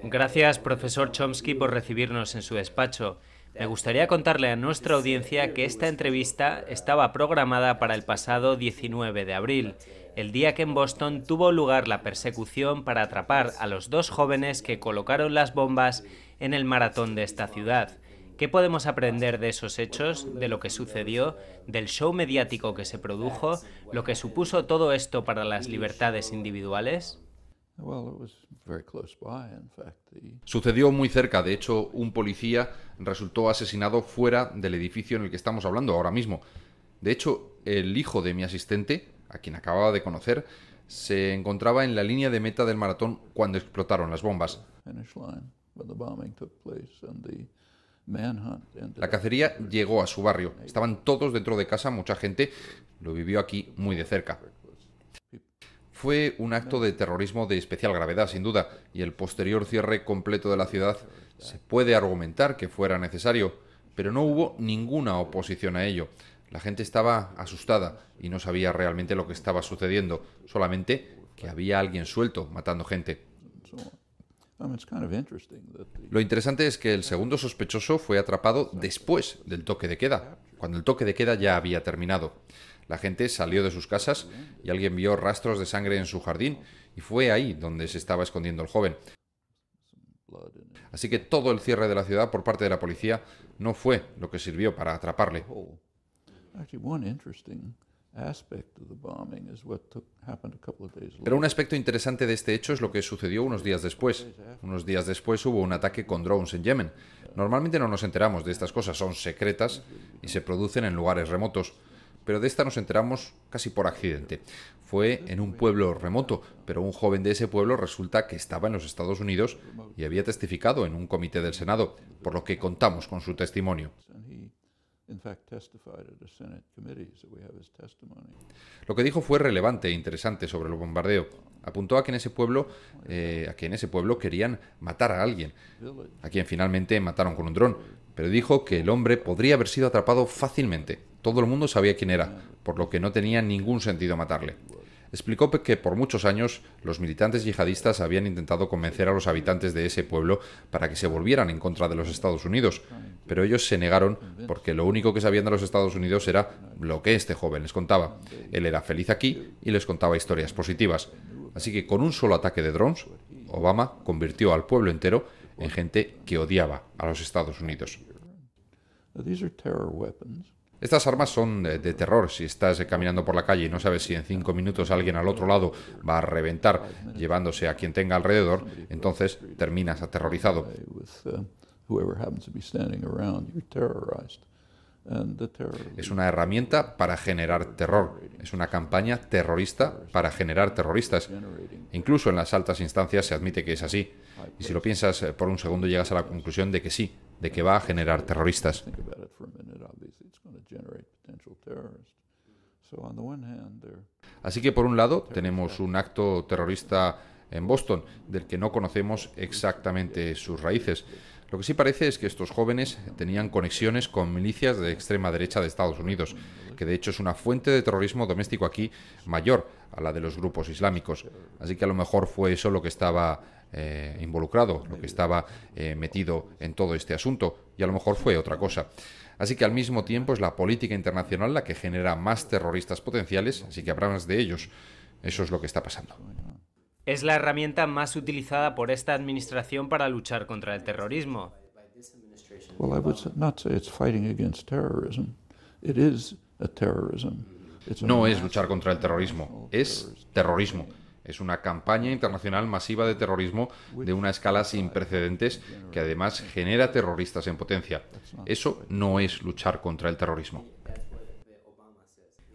Gracias, profesor Chomsky, por recibirnos en su despacho. Me gustaría contarle a nuestra audiencia que esta entrevista estaba programada para el pasado 19 de abril, el día que en Boston tuvo lugar la persecución para atrapar a los dos jóvenes que colocaron las bombas en el maratón de esta ciudad. ¿Qué podemos aprender de esos hechos, de lo que sucedió, del show mediático que se produjo, lo que supuso todo esto para las libertades individuales? Sucedió muy cerca. De hecho, un policía resultó asesinado fuera del edificio en el que estamos hablando ahora mismo. De hecho, el hijo de mi asistente, a quien acababa de conocer, se encontraba en la línea de meta del maratón cuando explotaron las bombas. La cacería llegó a su barrio. Estaban todos dentro de casa, mucha gente lo vivió aquí muy de cerca. Fue un acto de terrorismo de especial gravedad, sin duda, y el posterior cierre completo de la ciudad se puede argumentar que fuera necesario, pero no hubo ninguna oposición a ello. La gente estaba asustada y no sabía realmente lo que estaba sucediendo, solamente que había alguien suelto matando gente. Lo interesante es que el segundo sospechoso fue atrapado después del toque de queda, cuando el toque de queda ya había terminado. La gente salió de sus casas y alguien vio rastros de sangre en su jardín y fue ahí donde se estaba escondiendo el joven. Así que todo el cierre de la ciudad por parte de la policía no fue lo que sirvió para atraparle. Pero un aspecto interesante de este hecho es lo que sucedió unos días después. Unos días después hubo un ataque con drones en Yemen. Normalmente no nos enteramos de estas cosas, son secretas y se producen en lugares remotos. Pero de esta nos enteramos casi por accidente. Fue en un pueblo remoto, pero un joven de ese pueblo resulta que estaba en los Estados Unidos y había testificado en un comité del Senado, por lo que contamos con su testimonio. Lo que dijo fue relevante e interesante sobre el bombardeo. Apuntó a que en ese pueblo querían matar a alguien, a quien finalmente mataron con un dron, pero dijo que el hombre podría haber sido atrapado fácilmente. Todo el mundo sabía quién era, por lo que no tenía ningún sentido matarle. Explicó que por muchos años los militantes yihadistas habían intentado convencer a los habitantes de ese pueblo para que se volvieran en contra de los Estados Unidos, pero ellos se negaron porque lo único que sabían de los Estados Unidos era lo que este joven les contaba. Él era feliz aquí y les contaba historias positivas. Así que con un solo ataque de drones, Obama convirtió al pueblo entero en gente que odiaba a los Estados Unidos. Estas armas son de terror. Si estás caminando por la calle y no sabes si en 5 minutos alguien al otro lado va a reventar llevándose a quien tenga alrededor, entonces terminas aterrorizado. Es una herramienta para generar terror. Es una campaña terrorista para generar terroristas. Incluso en las altas instancias se admite que es así. Y si lo piensas por un segundo llegas a la conclusión de que sí, de que va a generar terroristas. Así que por un lado tenemos un acto terrorista en Boston del que no conocemos exactamente sus raíces. Lo que sí parece es que estos jóvenes tenían conexiones con milicias de extrema derecha de Estados Unidos, que de hecho es una fuente de terrorismo doméstico aquí mayor a la de los grupos islámicos. Así que a lo mejor fue eso lo que estaba involucrado, lo que estaba metido en todo este asunto, y a lo mejor fue otra cosa. Así que al mismo tiempo es la política internacional la que genera más terroristas potenciales, así que habrá más de ellos. Eso es lo que está pasando. Es la herramienta más utilizada por esta administración para luchar contra el terrorismo. No es luchar contra el terrorismo, es terrorismo. Es una campaña internacional masiva de terrorismo de una escala sin precedentes que además genera terroristas en potencia. Eso no es luchar contra el terrorismo.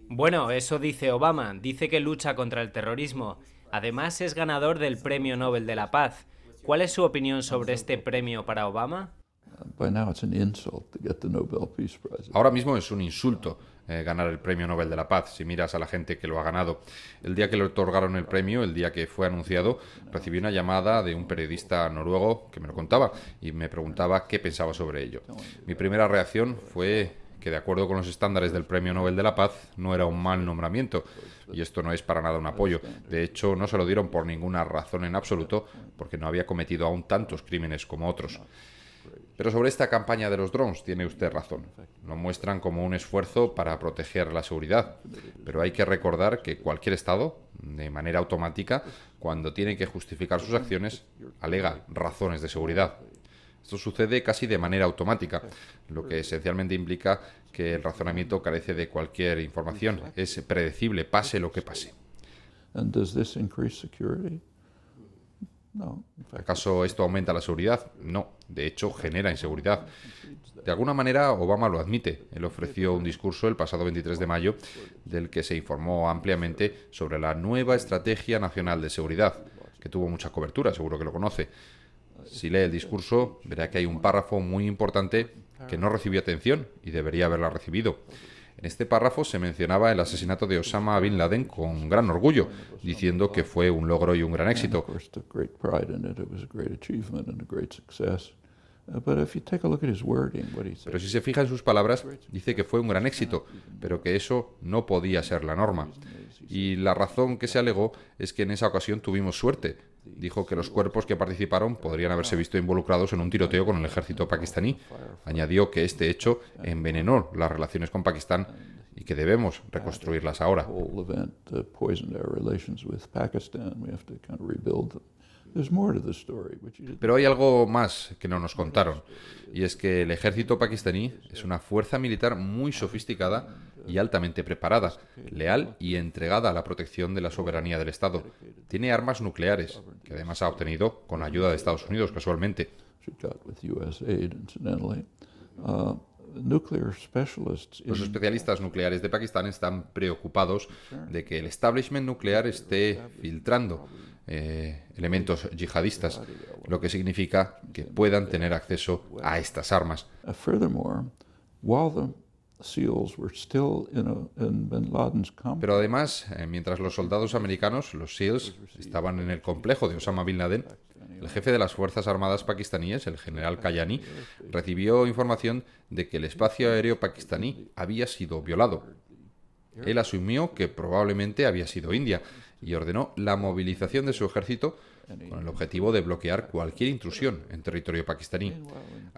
Bueno, eso dice Obama. Dice que lucha contra el terrorismo. Además es ganador del Premio Nobel de la Paz. ¿Cuál es su opinión sobre este premio para Obama? Ahora mismo es un insulto ganar el Premio Nobel de la Paz, si miras a la gente que lo ha ganado. El día que le otorgaron el premio, el día que fue anunciado, recibí una llamada de un periodista noruego que me lo contaba y me preguntaba qué pensaba sobre ello. Mi primera reacción fue que, de acuerdo con los estándares del Premio Nobel de la Paz, no era un mal nombramiento, y esto no es para nada un apoyo. De hecho, no se lo dieron por ninguna razón en absoluto, porque no había cometido aún tantos crímenes como otros. Pero sobre esta campaña de los drones tiene usted razón. Lo muestran como un esfuerzo para proteger la seguridad. Pero hay que recordar que cualquier Estado, de manera automática, cuando tiene que justificar sus acciones, alega razones de seguridad. Esto sucede casi de manera automática, lo que esencialmente implica que el razonamiento carece de cualquier información. Es predecible, pase lo que pase. ¿Acaso esto aumenta la seguridad? No, de hecho genera inseguridad. De alguna manera Obama lo admite. Él ofreció un discurso el pasado 23 de mayo del que se informó ampliamente sobre la nueva Estrategia Nacional de Seguridad, que tuvo mucha cobertura, seguro que lo conoce. Si lee el discurso, verá que hay un párrafo muy importante que no recibió atención y debería haberla recibido. En este párrafo se mencionaba el asesinato de Osama Bin Laden con gran orgullo, diciendo que fue un logro y un gran éxito. Pero si se fija en sus palabras, dice que fue un gran éxito, pero que eso no podía ser la norma. Y la razón que se alegó es que en esa ocasión tuvimos suerte. Dijo que los cuerpos que participaron podrían haberse visto involucrados en un tiroteo con el ejército pakistaní. Añadió que este hecho envenenó las relaciones con Pakistán y que debemos reconstruirlas ahora. Pero hay algo más que no nos contaron, y es que el ejército pakistaní es una fuerza militar muy sofisticada y altamente preparada, leal y entregada a la protección de la soberanía del Estado. Tiene armas nucleares, que además ha obtenido con ayuda de Estados Unidos, casualmente. Los especialistas nucleares de Pakistán están preocupados de que el establishment nuclear esté filtrando elementos yihadistas, lo que significa que puedan tener acceso a estas armas. Pero además, mientras los soldados americanos, los SEALs, estaban en el complejo de Osama Bin Laden, el jefe de las Fuerzas Armadas pakistaníes, el general Kayani, recibió información de que el espacio aéreo pakistaní había sido violado. Él asumió que probablemente había sido India y ordenó la movilización de su ejército con el objetivo de bloquear cualquier intrusión en territorio pakistaní.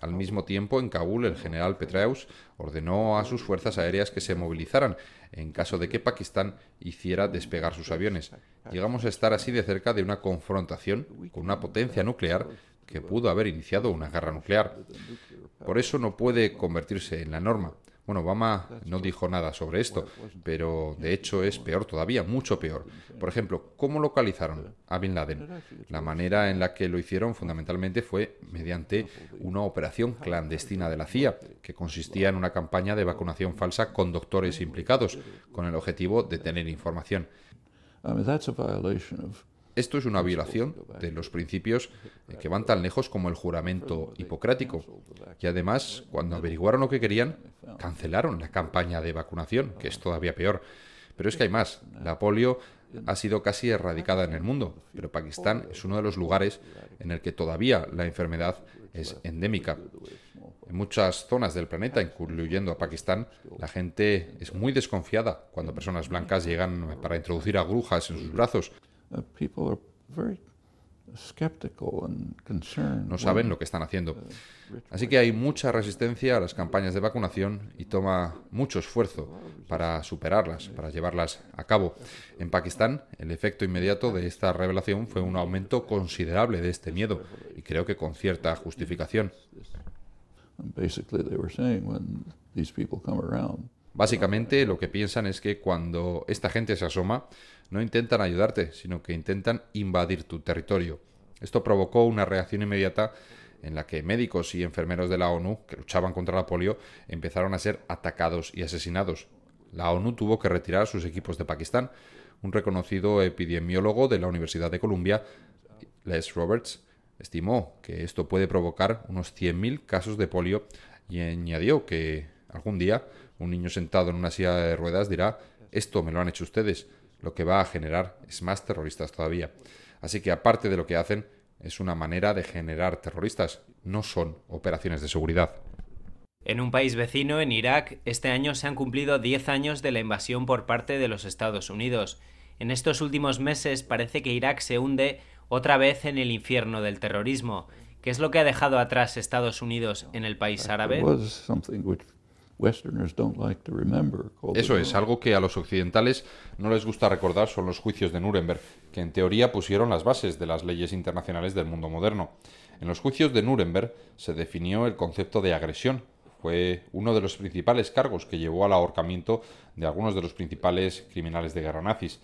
Al mismo tiempo, en Kabul, el general Petraeus ordenó a sus fuerzas aéreas que se movilizaran en caso de que Pakistán hiciera despegar sus aviones. Llegamos a estar así de cerca de una confrontación con una potencia nuclear que pudo haber iniciado una guerra nuclear. Por eso no puede convertirse en la norma. Bueno, Obama no dijo nada sobre esto, pero de hecho es peor todavía, mucho peor. Por ejemplo, ¿cómo localizaron a Bin Laden? La manera en la que lo hicieron fundamentalmente fue mediante una operación clandestina de la CIA, que consistía en una campaña de vacunación falsa con doctores implicados, con el objetivo de tener información. Esto es una violación de los principios que van tan lejos como el juramento hipocrático. Y además, cuando averiguaron lo que querían, cancelaron la campaña de vacunación, que es todavía peor. Pero es que hay más. La polio ha sido casi erradicada en el mundo, pero Pakistán es uno de los lugares en el que todavía la enfermedad es endémica. En muchas zonas del planeta, incluyendo a Pakistán, la gente es muy desconfiada cuando personas blancas llegan para introducir agujas en sus brazos. No saben lo que están haciendo. Así que hay mucha resistencia a las campañas de vacunación y toma mucho esfuerzo para superarlas, para llevarlas a cabo. En Pakistán, el efecto inmediato de esta revelación fue un aumento considerable de este miedo, y creo que con cierta justificación. Básicamente, lo que piensan es que cuando esta gente se asoma, no intentan ayudarte, sino que intentan invadir tu territorio. Esto provocó una reacción inmediata en la que médicos y enfermeros de la ONU, que luchaban contra la polio, empezaron a ser atacados y asesinados. La ONU tuvo que retirar sus equipos de Pakistán. Un reconocido epidemiólogo de la Universidad de Columbia, Les Roberts, Estimó que esto puede provocar unos 100.000 casos de polio y añadió que algún día un niño sentado en una silla de ruedas dirá: esto me lo han hecho ustedes. Lo que va a generar es más terroristas todavía. Así que aparte de lo que hacen, es una manera de generar terroristas, no son operaciones de seguridad. En un país vecino, en Irak, este año se han cumplido 10 años de la invasión por parte de los Estados Unidos. En estos últimos meses parece que Irak se hunde otra vez en el infierno del terrorismo. ¿Qué es lo que ha dejado atrás Estados Unidos en el país árabe? Eso es, algo que a los occidentales no les gusta recordar son los juicios de Nuremberg, que en teoría pusieron las bases de las leyes internacionales del mundo moderno. En los juicios de Nuremberg se definió el concepto de agresión. Fue uno de los principales cargos que llevó al ahorcamiento de algunos de los principales criminales de guerra nazis.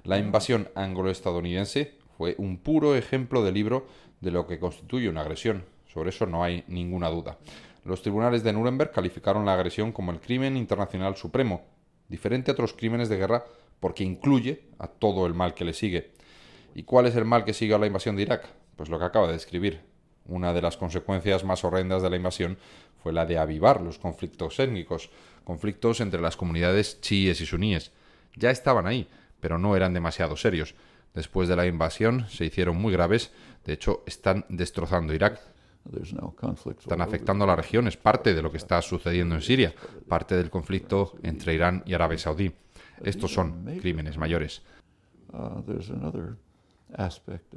La invasión anglo-estadounidense fue un puro ejemplo de libro de lo que constituye una agresión. Sobre eso no hay ninguna duda. Los tribunales de Nuremberg calificaron la agresión como el crimen internacional supremo, diferente a otros crímenes de guerra porque incluye a todo el mal que le sigue. ¿Y cuál es el mal que sigue a la invasión de Irak? Pues lo que acaba de describir. Una de las consecuencias más horrendas de la invasión fue la de avivar los conflictos étnicos, conflictos entre las comunidades chiíes y suníes. Ya estaban ahí, pero no eran demasiado serios. Después de la invasión se hicieron muy graves, de hecho están destrozando Irak. Están afectando a la región, es parte de lo que está sucediendo en Siria, parte del conflicto entre Irán y Arabia Saudí. Estos son crímenes mayores.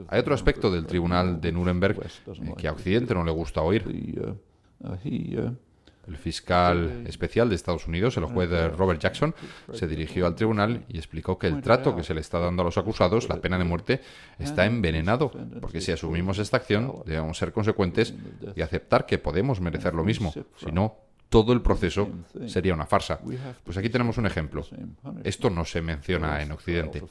Hay otro aspecto del tribunal de Nuremberg que a Occidente no le gusta oír. El fiscal especial de Estados Unidos, el juez Robert Jackson, se dirigió al tribunal y explicó que el trato que se le está dando a los acusados, la pena de muerte, está envenenado, porque si asumimos esta acción debemos ser consecuentes y aceptar que podemos merecer lo mismo, si no, todo el proceso sería una farsa. Pues aquí tenemos un ejemplo. Esto no se menciona en Occidente.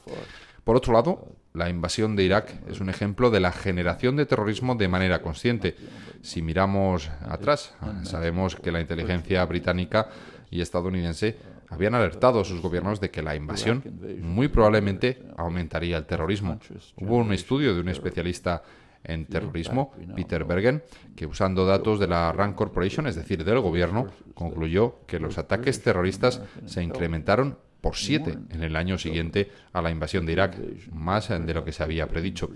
Por otro lado, la invasión de Irak es un ejemplo de la generación de terrorismo de manera consciente. Si miramos atrás, sabemos que la inteligencia británica y estadounidense habían alertado a sus gobiernos de que la invasión muy probablemente aumentaría el terrorismo. Hubo un estudio de un especialista en terrorismo, Peter Bergen, que usando datos de la Rand Corporation, es decir, del gobierno, concluyó que los ataques terroristas se incrementaron por 7 en el año siguiente a la invasión de Irak, más de lo que se había predicho.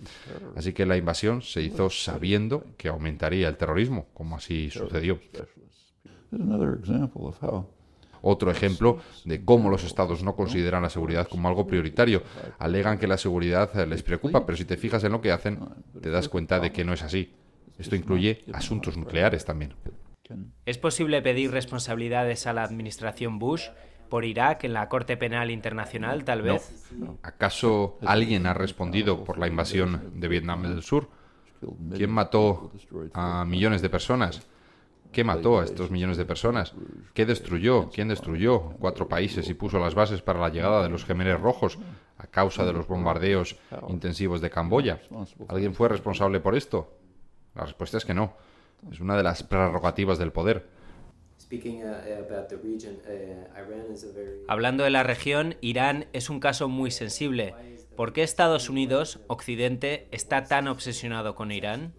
Así que la invasión se hizo sabiendo que aumentaría el terrorismo, como así sucedió. Otro ejemplo de cómo los estados no consideran la seguridad como algo prioritario. Alegan que la seguridad les preocupa, pero si te fijas en lo que hacen, te das cuenta de que no es así. Esto incluye asuntos nucleares también. ¿Es posible pedir responsabilidades a la administración Bush por Irak en la Corte Penal Internacional, tal vez? No. ¿Acaso alguien ha respondido por la invasión de Vietnam del Sur? ¿Quién mató a millones de personas? ¿Qué mató a estos millones de personas? ¿Qué destruyó? ¿Quién destruyó 4 países y puso las bases para la llegada de los Jemeres Rojos a causa de los bombardeos intensivos de Camboya? ¿Alguien fue responsable por esto? La respuesta es que no. Es una de las prerrogativas del poder. Hablando de la región, Irán es un caso muy sensible. ¿Por qué Estados Unidos, Occidente, está tan obsesionado con Irán?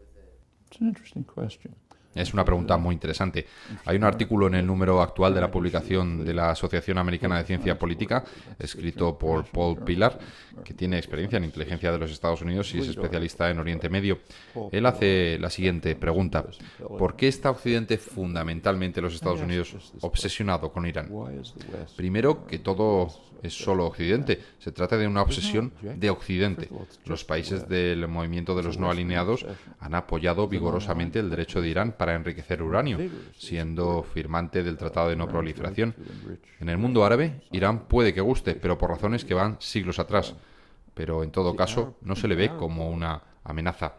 Es una pregunta muy interesante. Hay un artículo en el número actual de la publicación de la Asociación Americana de Ciencia Política, escrito por Paul Pillar, que tiene experiencia en inteligencia de los Estados Unidos y es especialista en Oriente Medio. Él hace la siguiente pregunta. ¿Por qué está Occidente, fundamentalmente los Estados Unidos, obsesionado con Irán? Primero, que todo es solo Occidente. Se trata de una obsesión de Occidente. Los países del movimiento de los no alineados han apoyado vigorosamente el derecho de Irán para enriquecer uranio, siendo firmante del Tratado de No Proliferación. En el mundo árabe, Irán puede que guste, pero por razones que van siglos atrás. Pero en todo caso, no se le ve como una amenaza.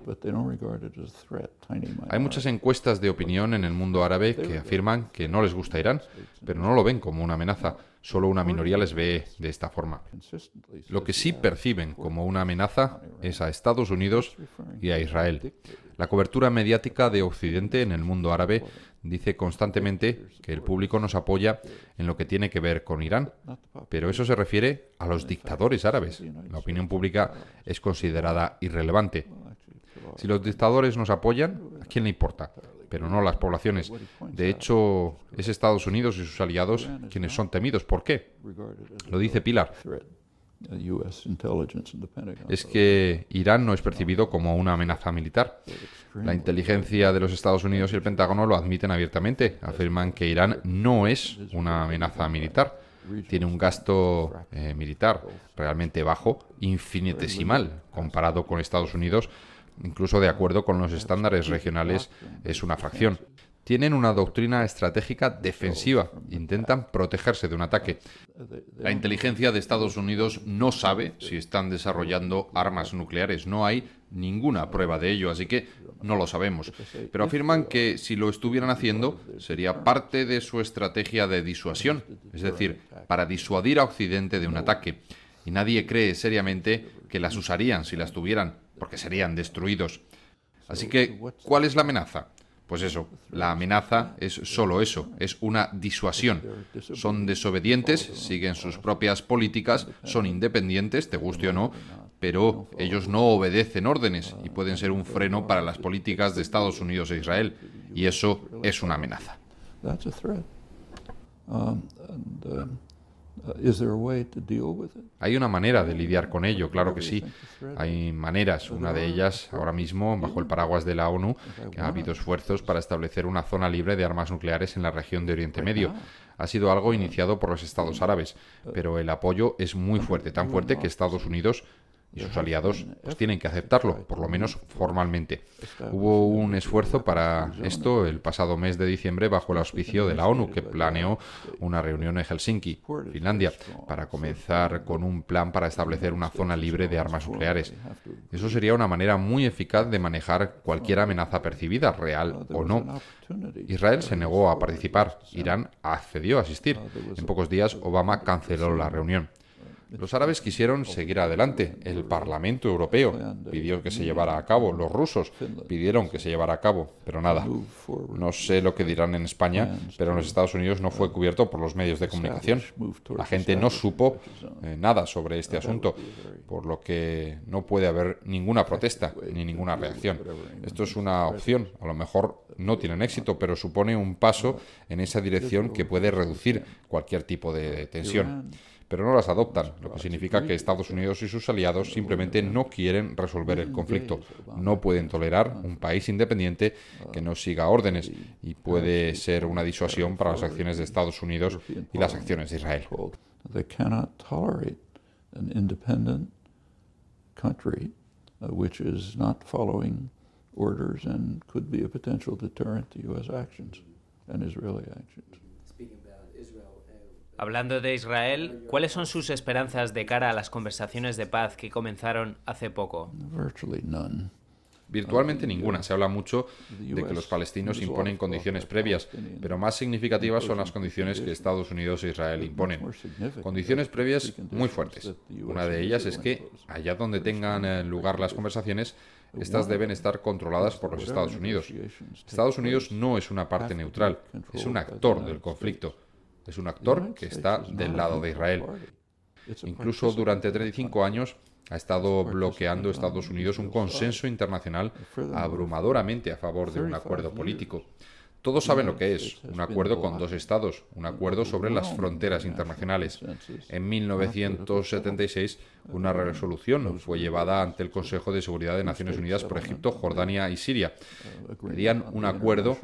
Hay muchas encuestas de opinión en el mundo árabe que afirman que no les gusta Irán, pero no lo ven como una amenaza. Solo una minoría les ve de esta forma. Lo que sí perciben como una amenaza es a Estados Unidos y a Israel. La cobertura mediática de Occidente en el mundo árabe dice constantemente que el público nos apoya en lo que tiene que ver con Irán, pero eso se refiere a los dictadores árabes. La opinión pública es considerada irrelevante. Si los dictadores nos apoyan, ¿a quién le importa? Pero no las poblaciones. De hecho, es Estados Unidos y sus aliados quienes son temidos. ¿Por qué? Lo dice Pilar. Es que Irán no es percibido como una amenaza militar. La inteligencia de los Estados Unidos y el Pentágono lo admiten abiertamente. Afirman que Irán no es una amenaza militar. Tiene un gasto militar realmente bajo, infinitesimal, comparado con Estados Unidos. Incluso de acuerdo con los estándares regionales, es una fracción. Tienen una doctrina estratégica defensiva. Intentan protegerse de un ataque. La inteligencia de Estados Unidos no sabe si están desarrollando armas nucleares. No hay ninguna prueba de ello, así que no lo sabemos. Pero afirman que si lo estuvieran haciendo, sería parte de su estrategia de disuasión. Es decir, para disuadir a Occidente de un ataque. Y nadie cree seriamente que las usarían si las tuvieran, porque serían destruidos. Así que, ¿cuál es la amenaza? Pues eso, la amenaza es solo eso, es una disuasión. Son desobedientes, siguen sus propias políticas, son independientes, te guste o no, pero ellos no obedecen órdenes y pueden ser un freno para las políticas de Estados Unidos e Israel. Y eso es una amenaza. ¿Hay una manera de lidiar con ello? Claro que sí. Hay maneras. Una de ellas, ahora mismo, bajo el paraguas de la ONU, que ha habido esfuerzos para establecer una zona libre de armas nucleares en la región de Oriente Medio. Ha sido algo iniciado por los Estados árabes, pero el apoyo es muy fuerte, tan fuerte que Estados Unidos y sus aliados pues tienen que aceptarlo, por lo menos formalmente. Hubo un esfuerzo para esto el pasado mes de diciembre bajo el auspicio de la ONU, que planeó una reunión en Helsinki, Finlandia, para comenzar con un plan para establecer una zona libre de armas nucleares. Eso sería una manera muy eficaz de manejar cualquier amenaza percibida, real o no. Israel se negó a participar, Irán accedió a asistir. En pocos días Obama canceló la reunión. Los árabes quisieron seguir adelante. El Parlamento Europeo pidió que se llevara a cabo. Los rusos pidieron que se llevara a cabo, pero nada. No sé lo que dirán en España, pero en los Estados Unidos no fue cubierto por los medios de comunicación. La gente no supo nada sobre este asunto, por lo que no puede haber ninguna protesta ni ninguna reacción. Esto es una opción. A lo mejor no tienen éxito, pero supone un paso en esa dirección que puede reducir cualquier tipo de tensión. Pero no las adoptan, lo que significa que Estados Unidos y sus aliados simplemente no quieren resolver el conflicto. No pueden tolerar un país independiente que no siga órdenes y puede ser una disuasión para las acciones de Estados Unidos y las acciones de Israel. Hablando de Israel, ¿cuáles son sus esperanzas de cara a las conversaciones de paz que comenzaron hace poco? Virtualmente ninguna. Se habla mucho de que los palestinos imponen condiciones previas, pero más significativas son las condiciones que Estados Unidos e Israel imponen. Condiciones previas muy fuertes. Una de ellas es que, allá donde tengan lugar las conversaciones, estas deben estar controladas por los Estados Unidos. Estados Unidos no es una parte neutral, es un actor del conflicto. Es un actor que está del lado de Israel. Incluso durante 35 años ha estado bloqueando Estados Unidos un consenso internacional abrumadoramente a favor de un acuerdo político. Todos saben lo que es un acuerdo con dos estados, un acuerdo sobre las fronteras internacionales. En 1976, una resolución fue llevada ante el Consejo de Seguridad de Naciones Unidas por Egipto, Jordania y Siria. Pedían un acuerdo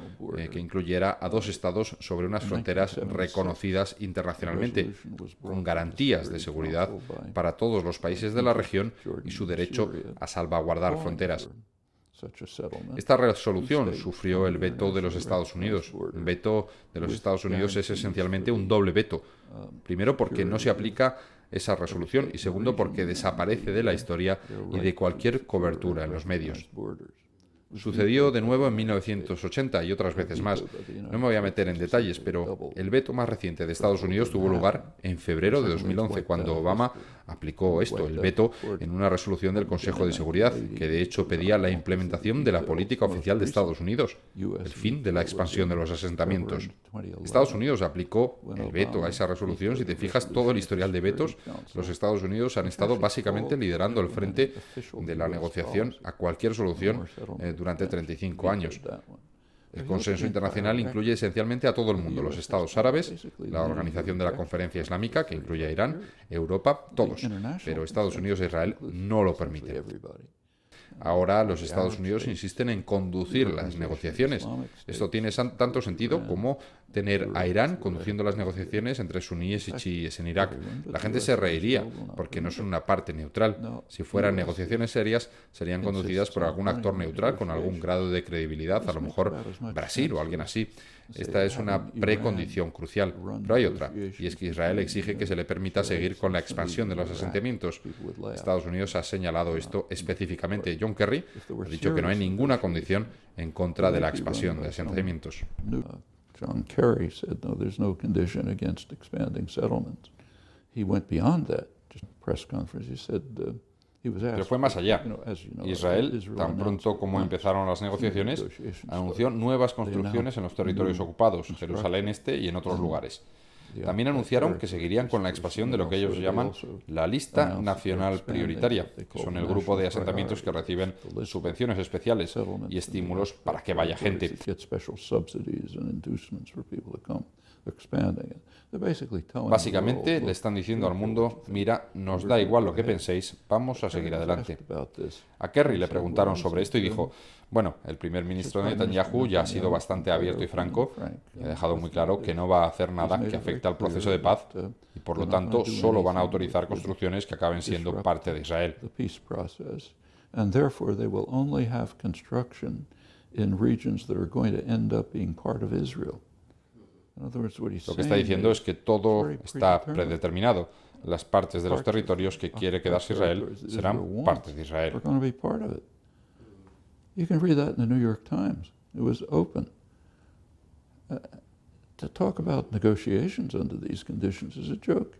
que incluyera a dos estados sobre unas fronteras reconocidas internacionalmente, con garantías de seguridad para todos los países de la región y su derecho a salvaguardar fronteras. Esta resolución sufrió el veto de los Estados Unidos. El veto de los Estados Unidos es esencialmente un doble veto. Primero, porque no se aplica esa resolución y segundo, porque desaparece de la historia y de cualquier cobertura en los medios. Sucedió de nuevo en 1980 y otras veces más. No me voy a meter en detalles, pero el veto más reciente de Estados Unidos tuvo lugar en febrero de 2011, cuando Obama aplicó el veto, en una resolución del Consejo de Seguridad, que de hecho pedía la implementación de la política oficial de Estados Unidos, el fin de la expansión de los asentamientos. Estados Unidos aplicó el veto a esa resolución. Si te fijas, todo el historial de vetos, los Estados Unidos han estado básicamente liderando el frente de la negociación a cualquier solución durante 35 años. El consenso internacional incluye esencialmente a todo el mundo, los estados árabes, la Organización de la Conferencia Islámica, que incluye a Irán, Europa, todos. Pero Estados Unidos e Israel no lo permiten. Ahora los Estados Unidos insisten en conducir las negociaciones. Esto tiene tanto sentido como tener a Irán conduciendo las negociaciones entre suníes y chiíes en Irak. La gente se reiría porque no son una parte neutral. Si fueran negociaciones serias, serían conducidas por algún actor neutral con algún grado de credibilidad, a lo mejor Brasil o alguien así. Esta es una precondición crucial, pero hay otra, y es que Israel exige que se le permita seguir con la expansión de los asentamientos. Estados Unidos ha señalado esto específicamente. John Kerry ha dicho que no hay ninguna condición en contra de la expansión de asentamientos. John Kerry said, no, there's no condition against expanding settlements. He went beyond that. Just in a press conference, he said, pero fue más allá. Israel, tan pronto como empezaron las negociaciones, anunció nuevas construcciones en los territorios ocupados, Jerusalén Este y en otros lugares. También anunciaron que seguirían con la expansión de lo que ellos llaman la Lista Nacional Prioritaria, que son el grupo de asentamientos que reciben subvenciones especiales y estímulos para que vaya gente. Básicamente le están diciendo al mundo, mira, nos da igual lo que penséis, vamos a seguir adelante. A Kerry le preguntaron sobre esto y dijo, bueno, el primer ministro Netanyahu ya ha sido bastante abierto y franco, y ha dejado muy claro que no va a hacer nada que afecte al proceso de paz y por lo tanto solo van a autorizar construcciones que acaben siendo parte de Israel. Lo que está diciendo es que todo está predeterminado. Las partes de los territorios que quiere quedarse Israel serán parte de Israel. You can read that in the New York Times. It was open. To talk about negotiations under these conditions is a joke.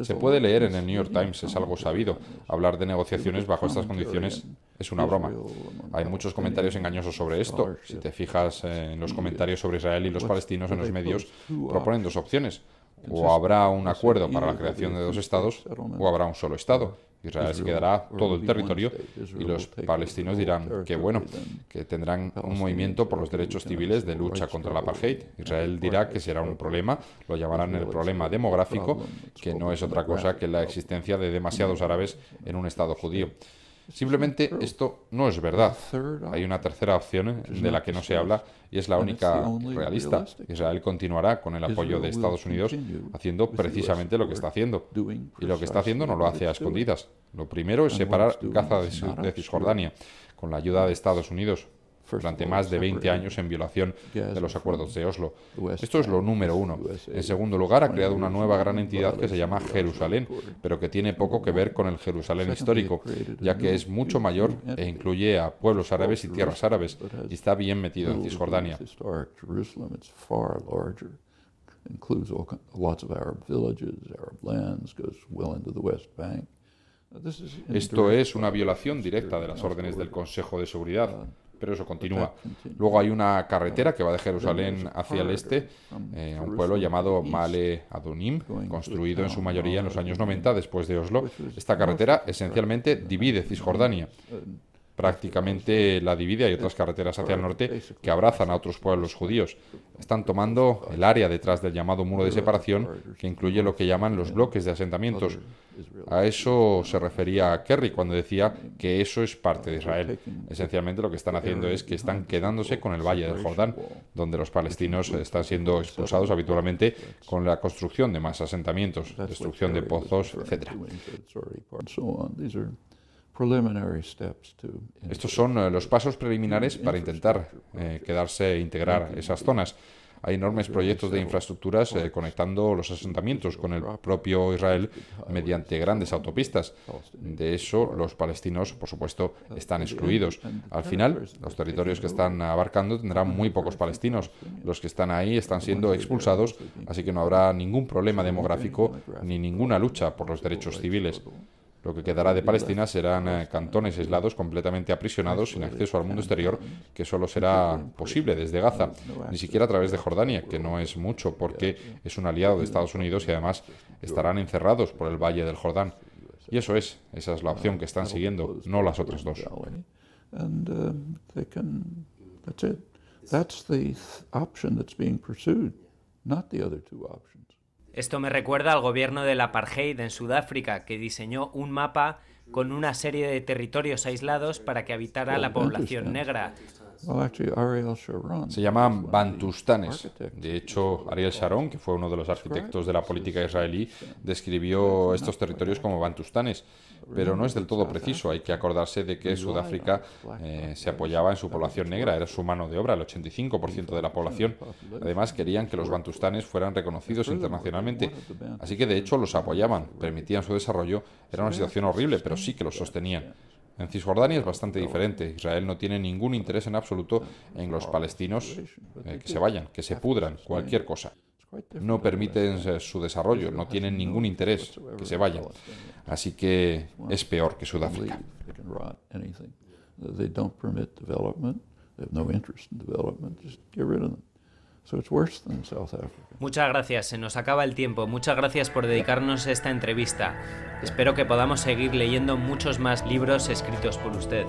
Se puede leer en el New York Times, es algo sabido. Hablar de negociaciones bajo estas condiciones es una broma. Hay muchos comentarios engañosos sobre esto. Si te fijas en los comentarios sobre Israel y los palestinos en los medios, proponen dos opciones. O habrá un acuerdo para la creación de dos estados, o habrá un solo estado. Israel se quedará todo el territorio y los palestinos dirán que bueno, que tendrán un movimiento por los derechos civiles de lucha contra la apartheid. Israel dirá que será un problema, lo llamarán el problema demográfico, que no es otra cosa que la existencia de demasiados árabes en un estado judío. Simplemente esto no es verdad. Hay una tercera opción de la que no se habla y es la única realista. Israel continuará con el apoyo de Estados Unidos haciendo precisamente lo que está haciendo. Y lo que está haciendo no lo hace a escondidas. Lo primero es separar Gaza de Cisjordania con la ayuda de Estados Unidos durante más de 20 años en violación de los acuerdos de Oslo. Esto es lo número uno. En segundo lugar, ha creado una nueva gran entidad que se llama Jerusalén, pero que tiene poco que ver con el Jerusalén histórico, ya que es mucho mayor e incluye a pueblos árabes y tierras árabes, y está bien metido en Cisjordania. Esto es una violación directa de las órdenes del Consejo de Seguridad. Pero eso continúa. Luego hay una carretera que va de Jerusalén hacia el este, a un pueblo llamado Male Adunim, construido en su mayoría en los años 90 después de Oslo. Esta carretera esencialmente divide Cisjordania. Prácticamente la divide. Hay otras carreteras hacia el norte que abrazan a otros pueblos judíos. Están tomando el área detrás del llamado muro de separación, que incluye lo que llaman los bloques de asentamientos. A eso se refería Kerry cuando decía que eso es parte de Israel. Esencialmente lo que están haciendo es que están quedándose con el Valle del Jordán, donde los palestinos están siendo expulsados habitualmente con la construcción de más asentamientos, destrucción de pozos, etc. Estos son los pasos preliminares para intentar quedarse e integrar esas zonas. hay enormes proyectos de infraestructuras conectando los asentamientos con el propio Israel mediante grandes autopistas. De eso los palestinos, por supuesto, están excluidos. Al final, los territorios que están abarcando tendrán muy pocos palestinos. Los que están ahí están siendo expulsados, así que no habrá ningún problema demográfico ni ninguna lucha por los derechos civiles. Lo que quedará de Palestina serán cantones aislados, completamente aprisionados, sin acceso al mundo exterior, que solo será posible desde Gaza, ni siquiera a través de Jordania, que no es mucho porque es un aliado de Estados Unidos y además estarán encerrados por el Valle del Jordán. Y esa es la opción que están siguiendo, no las otras dos. Esto me recuerda al gobierno del apartheid en Sudáfrica, que diseñó un mapa con una serie de territorios aislados para que habitara la población negra. Se llaman bantustanes. De hecho, Ariel Sharon, que fue uno de los arquitectos de la política israelí, describió estos territorios como bantustanes. Pero no es del todo preciso. Hay que acordarse de que Sudáfrica se apoyaba en su población negra, era su mano de obra, el 85% de la población. Además, querían que los bantustanes fueran reconocidos internacionalmente. Así que, de hecho, los apoyaban, permitían su desarrollo. Era una situación horrible, pero sí que los sostenían. En Cisjordania es bastante diferente. Israel no tiene ningún interés en absoluto en los palestinos que se vayan, que se pudran, cualquier cosa. No permiten su desarrollo, no tienen ningún interés que se vayan. Así que es peor que Sudáfrica. Muchas gracias, se nos acaba el tiempo. Muchas gracias por dedicarnos esta entrevista. Espero que podamos seguir leyendo muchos más libros escritos por usted.